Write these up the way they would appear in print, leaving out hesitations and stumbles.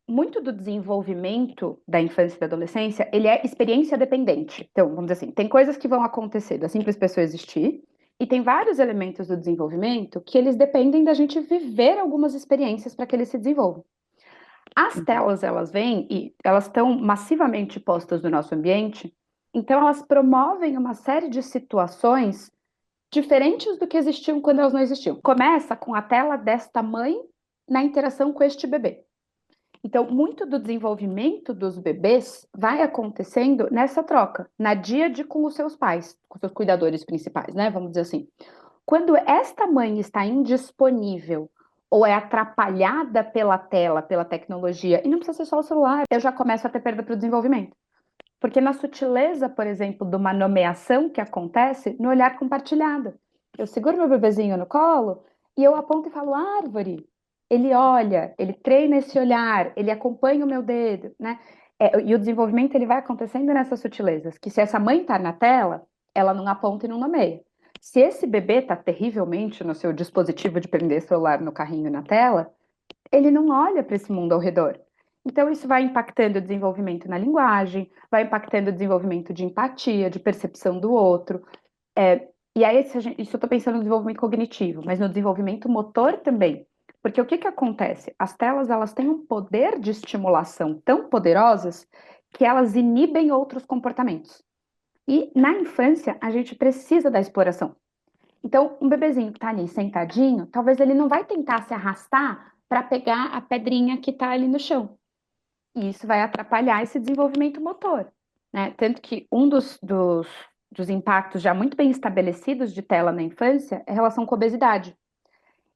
muito do desenvolvimento da infância e da adolescência, ele é experiência dependente. Então, vamos dizer assim, tem coisas que vão acontecer da simples pessoa existir, e tem vários elementos do desenvolvimento que eles dependem da gente viver algumas experiências para que eles se desenvolvam. As Uhum. telas, elas vêm e elas estão massivamente postas no nosso ambiente, então elas promovem uma série de situações diferentes do que existiam quando elas não existiam. Começa com a tela desta mãe na interação com este bebê. Então, muito do desenvolvimento dos bebês vai acontecendo nessa troca, na díade com os seus pais, com os seus cuidadores principais, né? Vamos dizer assim. Quando esta mãe está indisponível ou é atrapalhada pela tela, pela tecnologia, e não precisa ser só o celular, eu já começo a ter perda para o desenvolvimento. Porque na sutileza, por exemplo, de uma nomeação que acontece no olhar compartilhado. Eu seguro meu bebezinho no colo e eu aponto e falo árvore. Ele olha, ele treina esse olhar, ele acompanha o meu dedo, né? E o desenvolvimento ele vai acontecendo nessas sutilezas, que se essa mãe está na tela, ela não aponta e não nomeia. Se esse bebê está terrivelmente no seu dispositivo de prender celular no carrinho na tela, ele não olha para esse mundo ao redor. Então, isso vai impactando o desenvolvimento na linguagem, vai impactando o desenvolvimento de empatia, de percepção do outro. E aí, isso eu estou pensando no desenvolvimento cognitivo, mas no desenvolvimento motor também. Porque o que, que acontece? As telas elas têm um poder de estimulação tão poderosas que elas inibem outros comportamentos. E na infância, a gente precisa da exploração. Então, um bebezinho que está ali sentadinho, talvez ele não vai tentar se arrastar para pegar a pedrinha que está ali no chão. E isso vai atrapalhar esse desenvolvimento motor, né? Tanto que um dos impactos já muito bem estabelecidos de tela na infância é a relação com a obesidade.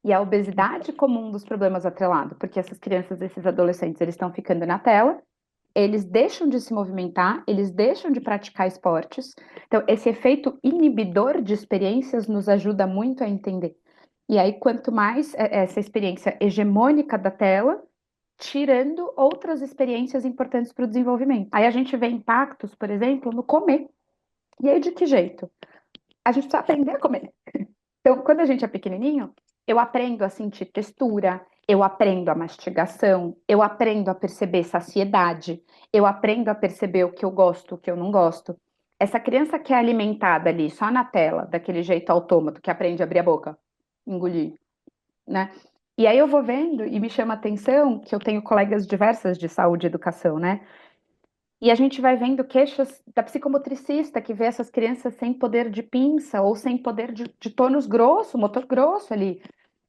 E a obesidade como um dos problemas atrelado, porque essas crianças, esses adolescentes, eles estão ficando na tela, eles deixam de se movimentar, eles deixam de praticar esportes. Então, esse efeito inibidor de experiências nos ajuda muito a entender. E aí, quanto mais essa experiência hegemônica da tela, tirando outras experiências importantes para o desenvolvimento. Aí a gente vê impactos, por exemplo, no comer. E aí, de que jeito? A gente precisa aprender a comer. Então, quando a gente é pequenininho, eu aprendo a sentir textura, eu aprendo a mastigação, eu aprendo a perceber saciedade, eu aprendo a perceber o que eu gosto, o que eu não gosto. Essa criança que é alimentada ali só na tela, daquele jeito autômato, que aprende a abrir a boca, engolir, né? E aí eu vou vendo e me chama a atenção que eu tenho colegas diversas de saúde e educação, né? E a gente vai vendo queixas da psicomotricista que vê essas crianças sem poder de pinça ou sem poder de tônus grosso, motor grosso ali.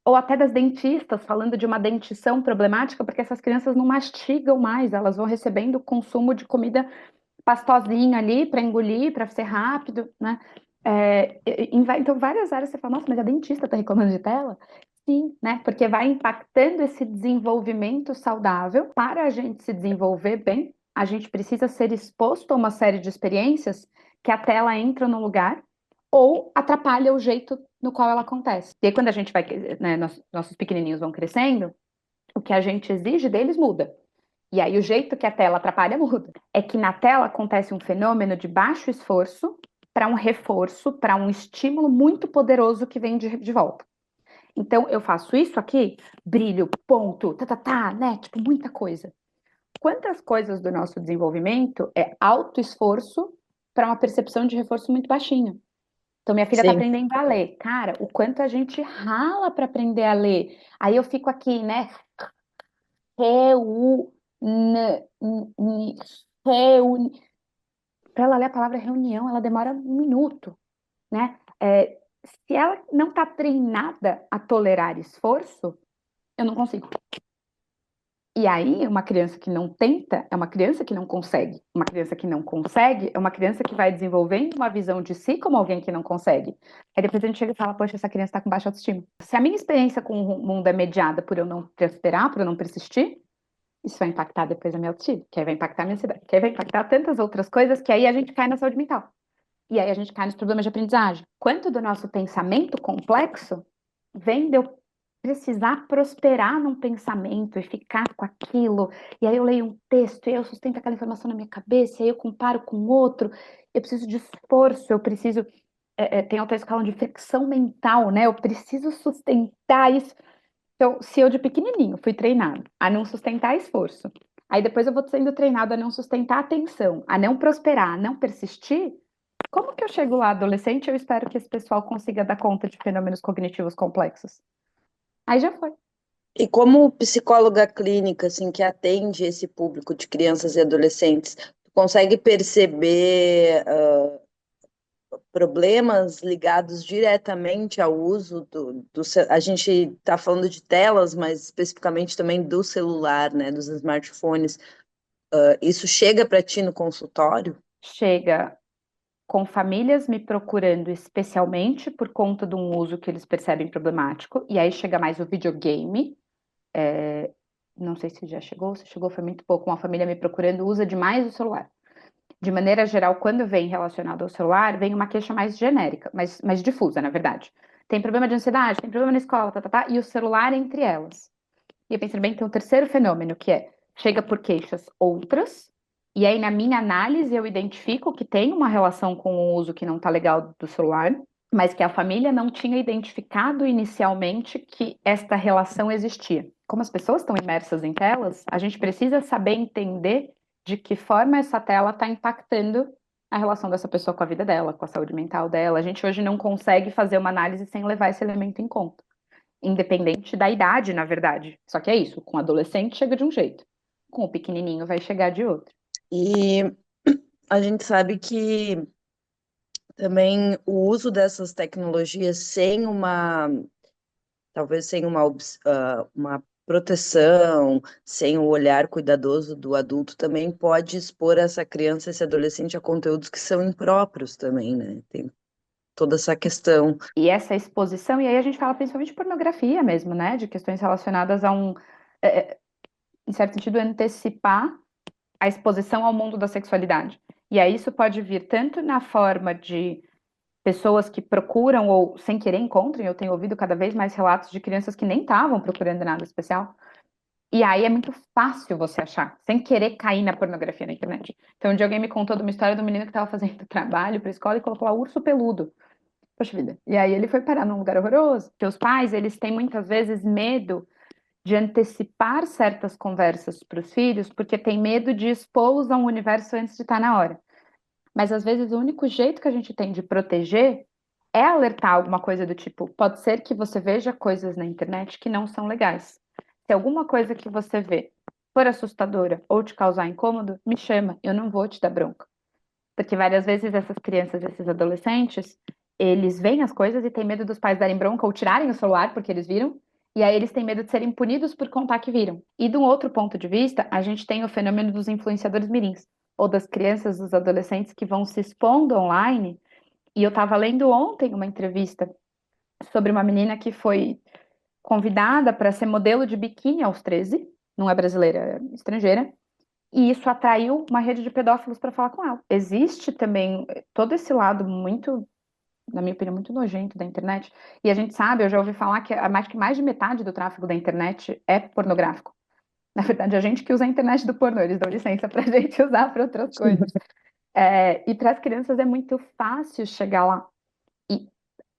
Ou até das dentistas falando de uma dentição problemática, porque essas crianças não mastigam mais, elas vão recebendo consumo de comida pastosinha ali para engolir, para ser rápido, né? Então, várias áreas você fala, nossa, mas a dentista está reclamando de tela? Sim, né? Porque vai impactando esse desenvolvimento saudável. Para a gente se desenvolver bem, a gente precisa ser exposto a uma série de experiências que a tela entra no lugar ou atrapalha o jeito no qual ela acontece. E aí, quando a gente vai, né, nossos pequenininhos vão crescendo, o que a gente exige deles muda. E aí o jeito que a tela atrapalha muda. É que na tela acontece um fenômeno de baixo esforço para um reforço, para um estímulo muito poderoso que vem de volta. Então eu faço isso aqui, brilho, ponto, né? Tipo, muita coisa. Quantas coisas do nosso desenvolvimento é alto esforço para uma percepção de reforço muito baixinho? Então, minha filha está Sim. aprendendo a ler. Cara, o quanto a gente rala para aprender a ler. Aí eu fico aqui, né? Reuni, reuni. Para ela ler a palavra reunião, ela demora um minuto, né? Se ela não está treinada a tolerar esforço, eu não consigo. E aí, uma criança que não tenta é uma criança que não consegue. Uma criança que não consegue é uma criança que vai desenvolvendo uma visão de si como alguém que não consegue. Aí depois a gente chega e fala, poxa, essa criança está com baixa autoestima. Se a minha experiência com o mundo é mediada por eu não prosperar, por eu não persistir, isso vai impactar depois a minha autoestima, que aí vai impactar a minha ansiedade, que aí vai impactar tantas outras coisas que aí a gente cai na saúde mental. E aí a gente cai nos problemas de aprendizagem. Quanto do nosso pensamento complexo vem de eu precisar prosperar num pensamento e ficar com aquilo, e aí eu leio um texto e eu sustento aquela informação na minha cabeça, e aí eu comparo com outro, eu preciso de esforço, eu preciso. Tem autores que falam de fricção mental, né? Eu preciso sustentar isso. Então, se eu de pequenininho fui treinado a não sustentar esforço, aí depois eu vou sendo treinado a não sustentar a atenção, a não prosperar, a não persistir. Como que eu chego lá, adolescente, eu espero que esse pessoal consiga dar conta de fenômenos cognitivos complexos? Aí já foi. E como psicóloga clínica, assim, que atende esse público de crianças e adolescentes, tu consegue perceber problemas ligados diretamente ao uso a gente está falando de telas, mas especificamente também do celular, né, dos smartphones. Isso chega para ti no consultório? Chega com famílias me procurando especialmente por conta de um uso que eles percebem problemático, e aí chega mais o videogame. Não sei se já chegou, se chegou foi muito pouco. Uma família me procurando usa demais o celular. De maneira geral, quando vem relacionado ao celular, vem uma queixa mais genérica, mais difusa, na verdade. Tem problema de ansiedade, tem problema na escola, e o celular entre elas. E eu pensei, bem, tem um terceiro fenômeno, que é, chega por queixas outras, e aí na minha análise eu identifico que tem uma relação com o uso que não está legal do celular, mas que a família não tinha identificado inicialmente que esta relação existia. Como as pessoas estão imersas em telas, a gente precisa saber entender de que forma essa tela está impactando a relação dessa pessoa com a vida dela, com a saúde mental dela. A gente hoje não consegue fazer uma análise sem levar esse elemento em conta, independente da idade, na verdade. Só que é isso, com o adolescente chega de um jeito, com o pequenininho vai chegar de outro. E a gente sabe que também o uso dessas tecnologias sem talvez sem uma proteção, sem o olhar cuidadoso do adulto, também pode expor essa criança, esse adolescente a conteúdos que são impróprios também, né? Tem toda essa questão. E essa exposição, e aí a gente fala principalmente de pornografia mesmo, né? De questões relacionadas a em certo sentido, antecipar a exposição ao mundo da sexualidade. E aí isso pode vir tanto na forma de pessoas que procuram ou sem querer encontram, eu tenho ouvido cada vez mais relatos de crianças que nem estavam procurando nada especial. E aí é muito fácil você achar, sem querer cair na pornografia na internet. Então, um dia alguém me contou de uma história do menino que estava fazendo trabalho para escola e colocou lá urso peludo. Poxa vida. E aí ele foi parar num lugar horroroso. Porque os pais, eles têm muitas vezes medo de antecipar certas conversas para os filhos, porque tem medo de expô-los a um universo antes de estar na hora. Mas às vezes o único jeito que a gente tem de proteger é alertar alguma coisa do tipo, pode ser que você veja coisas na internet que não são legais. Se alguma coisa que você vê for assustadora ou te causar incômodo, me chama, eu não vou te dar bronca. Porque várias vezes essas crianças, esses adolescentes, eles veem as coisas e têm medo dos pais darem bronca ou tirarem o celular porque eles viram, e aí eles têm medo de serem punidos por contar que viram. E de um outro ponto de vista, a gente tem o fenômeno dos influenciadores mirins, ou das crianças, dos adolescentes que vão se expondo online. E eu estava lendo ontem uma entrevista sobre uma menina que foi convidada para ser modelo de biquíni aos 13, não é brasileira, é estrangeira, e isso atraiu uma rede de pedófilos para falar com ela. Existe também todo esse lado muito, na minha opinião, muito nojento da internet. E a gente sabe, eu já ouvi falar que mais de metade do tráfego da internet é pornográfico. Na verdade, a gente que usa a internet do pornô, eles dão licença para a gente usar para outras coisas. E para as crianças é muito fácil chegar lá e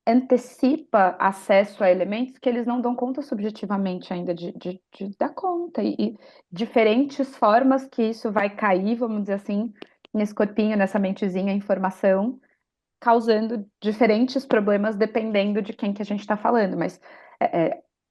antecipa acesso a elementos que eles não dão conta subjetivamente ainda de dar conta. E diferentes formas que isso vai cair, vamos dizer assim, nesse corpinho, nessa mentezinha, informação, causando diferentes problemas dependendo de quem que a gente está falando. Mas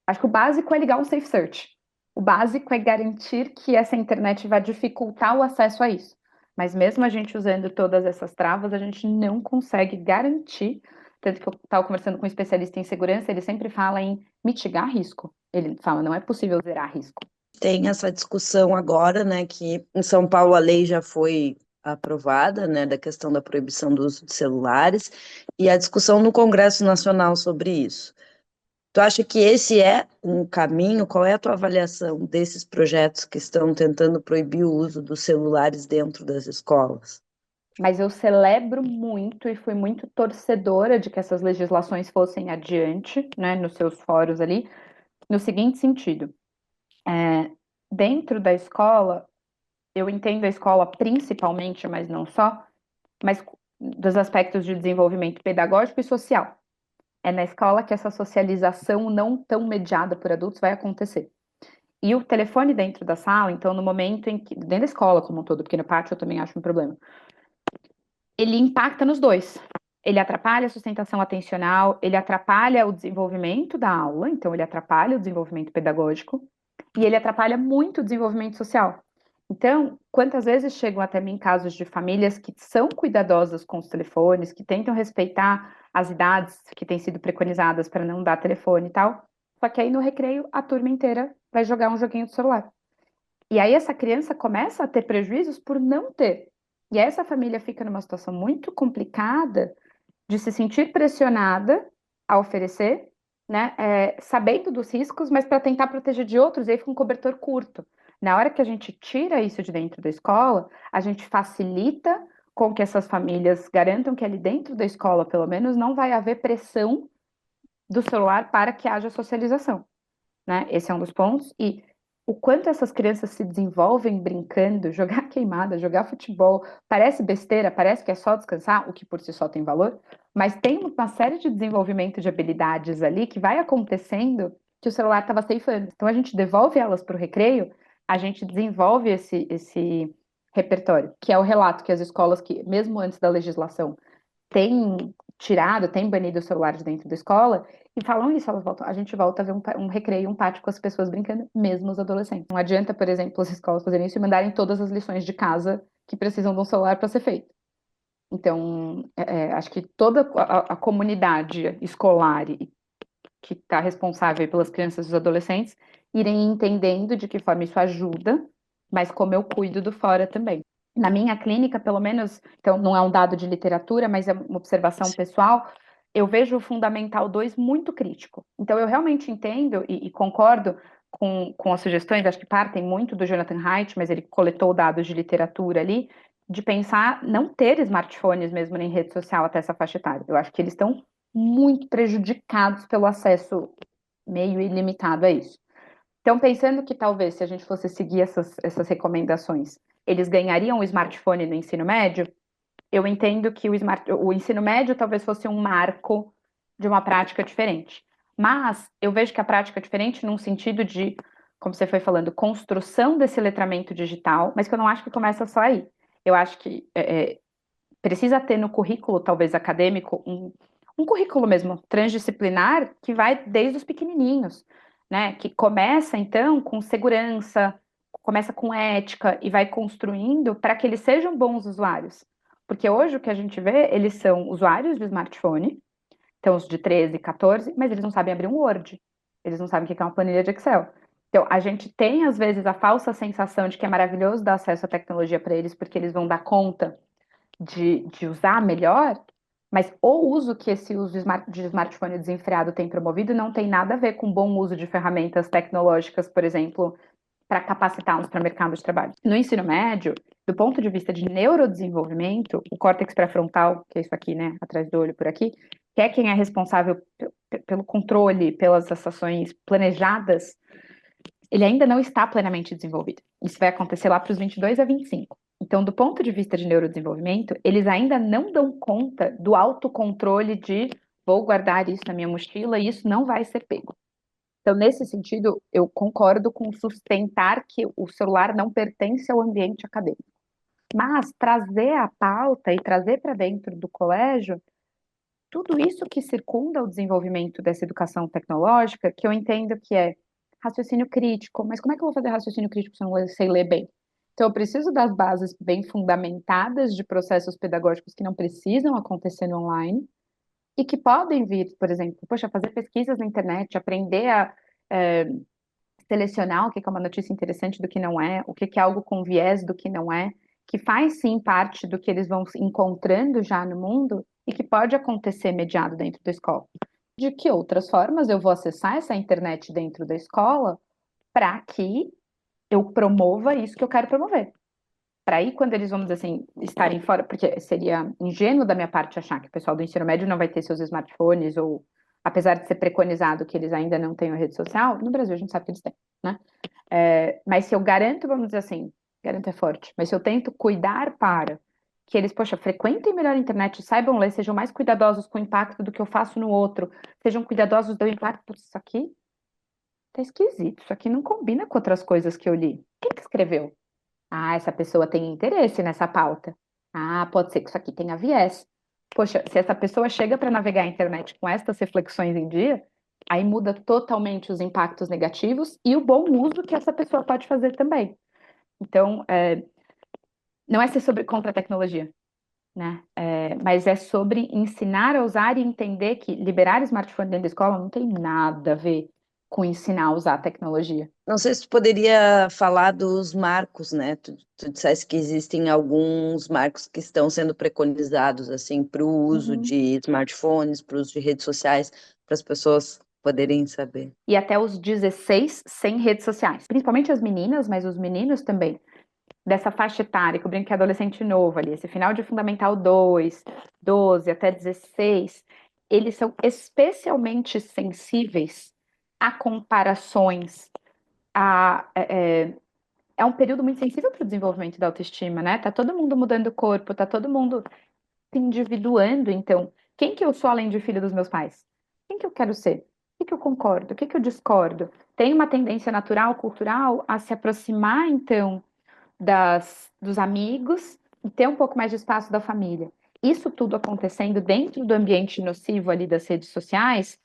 acho que o básico é ligar um safe search. O básico é garantir que essa internet vai dificultar o acesso a isso. Mas mesmo a gente usando todas essas travas, a gente não consegue garantir. Tanto que eu estava conversando com um especialista em segurança, ele sempre fala em mitigar risco. Ele fala, não é possível zerar risco. Tem essa discussão agora, né, que em São Paulo a lei já foi aprovada, né, da questão da proibição do uso de celulares, e a discussão no Congresso Nacional sobre isso. Tu acha que esse é um caminho? Qual é a tua avaliação desses projetos que estão tentando proibir o uso dos celulares dentro das escolas? Mas eu celebro muito e fui muito torcedora de que essas legislações fossem adiante, né, nos seus fóruns ali, no seguinte sentido. É, dentro da escola, eu entendo a escola principalmente, mas não só, mas dos aspectos de desenvolvimento pedagógico e social. É na escola que essa socialização não tão mediada por adultos vai acontecer. E o telefone dentro da sala, então, no momento em que, dentro da escola como um todo, porque no pátio eu também acho um problema, ele impacta nos dois. Ele atrapalha a sustentação atencional, ele atrapalha o desenvolvimento da aula, então ele atrapalha o desenvolvimento pedagógico, e ele atrapalha muito o desenvolvimento social. Então, quantas vezes chegam até mim casos de famílias que são cuidadosas com os telefones, que tentam respeitar as idades que têm sido preconizadas para não dar telefone e tal, só que aí no recreio a turma inteira vai jogar um joguinho do celular. E aí essa criança começa a ter prejuízos por não ter. E aí essa família fica numa situação muito complicada de se sentir pressionada a oferecer, né, sabendo dos riscos, mas para tentar proteger de outros, e aí fica um cobertor curto. Na hora que a gente tira isso de dentro da escola, a gente facilita com que essas famílias garantam que ali dentro da escola, pelo menos, não vai haver pressão do celular para que haja socialização, né? Esse é um dos pontos. E o quanto essas crianças se desenvolvem brincando, jogar queimada, jogar futebol, parece besteira, parece que é só descansar, o que por si só tem valor, mas tem uma série de desenvolvimento de habilidades ali que vai acontecendo que o celular estava ceifando. Então a gente devolve elas para o recreio, a gente desenvolve esse repertório, que é o relato que as escolas que, mesmo antes da legislação, têm tirado, têm banido o celular de dentro da escola, e falam isso, elas voltam, a gente volta a ver um recreio, um pátio com as pessoas brincando, mesmo os adolescentes. Não adianta, por exemplo, as escolas fazerem isso e mandarem todas as lições de casa que precisam de um celular para ser feito. Então, acho que toda a comunidade escolar que está responsável pelas crianças e os adolescentes irem entendendo de que forma isso ajuda, mas como eu cuido do fora também. Na minha clínica, pelo menos, então não é um dado de literatura, mas é uma observação pessoal, eu vejo o Fundamental 2 muito crítico. Então, eu realmente entendo e concordo com as sugestões, acho que partem muito do Jonathan Haidt, mas ele coletou dados de literatura ali, de pensar não ter smartphones mesmo nem rede social até essa faixa etária. Eu acho que eles estão muito prejudicados pelo acesso meio ilimitado a isso. Então, pensando que talvez se a gente fosse seguir essas recomendações, eles ganhariam o smartphone no ensino médio, eu entendo que o ensino médio talvez fosse um marco de uma prática diferente. Mas eu vejo que a prática é diferente num sentido de, como você foi falando, construção desse letramento digital, mas que eu não acho que começa só aí. Eu acho que precisa ter no currículo, talvez acadêmico, um currículo mesmo transdisciplinar que vai desde os pequenininhos, né? Que começa então com segurança, começa com ética e vai construindo para que eles sejam bons usuários. Porque hoje o que a gente vê, eles são usuários de smartphone, então os de 13, 14, mas eles não sabem abrir um Word, eles não sabem o que é uma planilha de Excel. Então, a gente tem, às vezes, a falsa sensação de que é maravilhoso dar acesso à tecnologia para eles, porque eles vão dar conta de usar melhor, mas o uso que esse uso de smartphone desenfreado tem promovido não tem nada a ver com bom uso de ferramentas tecnológicas, por exemplo, para capacitá-los para o mercado de trabalho. No ensino médio, do ponto de vista de neurodesenvolvimento, o córtex pré-frontal, que é isso aqui, né, atrás do olho por aqui, que é quem é responsável pelo controle, pelas ações planejadas, ele ainda não está plenamente desenvolvido. Isso vai acontecer lá para os 22 a 25. Então, do ponto de vista de neurodesenvolvimento, eles ainda não dão conta do autocontrole de vou guardar isso na minha mochila e isso não vai ser pego. Então, nesse sentido, eu concordo com sustentar que o celular não pertence ao ambiente acadêmico. Mas trazer a pauta e trazer para dentro do colégio tudo isso que circunda o desenvolvimento dessa educação tecnológica, que eu entendo que é raciocínio crítico, mas como é que eu vou fazer raciocínio crítico se eu não sei ler bem? Então, eu preciso das bases bem fundamentadas de processos pedagógicos que não precisam acontecer no online e que podem vir, por exemplo, poxa, fazer pesquisas na internet, aprender a selecionar o que é uma notícia interessante do que não é, o que é algo com viés do que não é, que faz sim parte do que eles vão encontrando já no mundo e que pode acontecer mediado dentro da escola. De que outras formas eu vou acessar essa internet dentro da escola para que eu promova isso que eu quero promover? Para aí, quando eles, vamos dizer assim, estarem fora, porque seria ingênuo da minha parte achar que o pessoal do ensino médio não vai ter seus smartphones, ou apesar de ser preconizado que eles ainda não tenham rede social, no Brasil a gente sabe que eles têm, né? Mas se eu garanto, vamos dizer assim, garanto é forte, mas se eu tento cuidar para que eles, poxa, frequentem melhor a internet, saibam ler, sejam mais cuidadosos com o impacto do que eu faço no outro, sejam cuidadosos do impacto disso aqui, tá esquisito, isso aqui não combina com outras coisas que eu li. Quem que escreveu? Ah, essa pessoa tem interesse nessa pauta. Ah, pode ser que isso aqui tenha viés. Poxa, se essa pessoa chega para navegar a internet com estas reflexões em dia, aí muda totalmente os impactos negativos e o bom uso que essa pessoa pode fazer também. Então, não é ser sobre contra a tecnologia, né? Mas é sobre ensinar a usar e entender que liberar smartphone dentro da escola não tem nada a ver com ensinar a usar a tecnologia. Não sei se tu poderia falar dos marcos, né? Tu disseste que existem alguns marcos que estão sendo preconizados, assim, para o uso Uhum. de smartphones, para o uso de redes sociais, para as pessoas poderem saber. E até os 16 sem redes sociais. Principalmente as meninas, mas os meninos também. Dessa faixa etária, que eu brinco que é adolescente novo ali, esse final de Fundamental 2, 12 até 16, eles são especialmente sensíveis a comparações, é um período muito sensível para o desenvolvimento da autoestima, né? Tá todo mundo mudando o corpo, tá todo mundo se individuando, então, quem que eu sou além de filho dos meus pais? Quem que eu quero ser? O que que eu concordo? O que que eu discordo? Tem uma tendência natural, cultural, a se aproximar, então, dos amigos e ter um pouco mais de espaço da família. Isso tudo acontecendo dentro do ambiente nocivo ali das redes sociais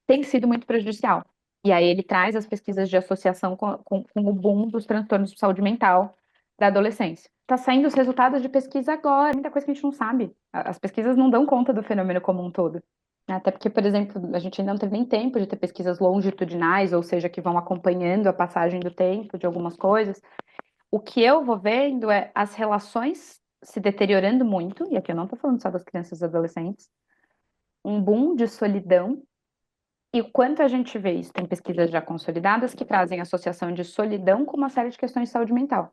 tem sido muito prejudicial. E aí ele traz as pesquisas de associação com o boom dos transtornos de saúde mental da adolescência. Está saindo os resultados de pesquisa agora, muita coisa que a gente não sabe. As pesquisas não dão conta do fenômeno como um todo. Até porque, por exemplo, a gente ainda não teve nem tempo de ter pesquisas longitudinais, ou seja, que vão acompanhando a passagem do tempo de algumas coisas. O que eu vou vendo é as relações se deteriorando muito, e aqui eu não estou falando só das crianças e adolescentes, um boom de solidão, e o quanto a gente vê isso, tem pesquisas já consolidadas que trazem associação de solidão com uma série de questões de saúde mental.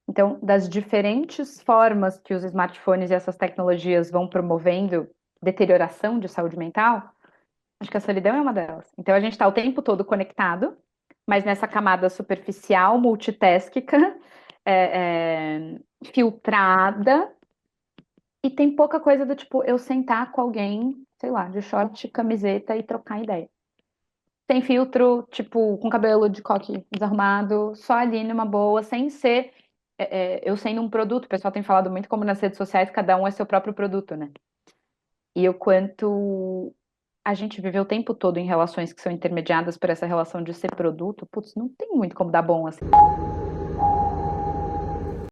Então, das diferentes formas que os smartphones e essas tecnologias vão promovendo deterioração de saúde mental, acho que a solidão é uma delas. Então, a gente está o tempo todo conectado, mas nessa camada superficial, multitasking, filtrada, e tem pouca coisa do tipo eu sentar com alguém, sei lá, de short, camiseta e trocar ideia. Sem filtro, tipo, com cabelo de coque desarrumado, só ali numa boa, sem ser eu sendo um produto. O pessoal tem falado muito como nas redes sociais, cada um é seu próprio produto, né? E o quanto a gente vive o tempo todo em relações que são intermediadas por essa relação de ser produto, putz, não tem muito como dar bom assim.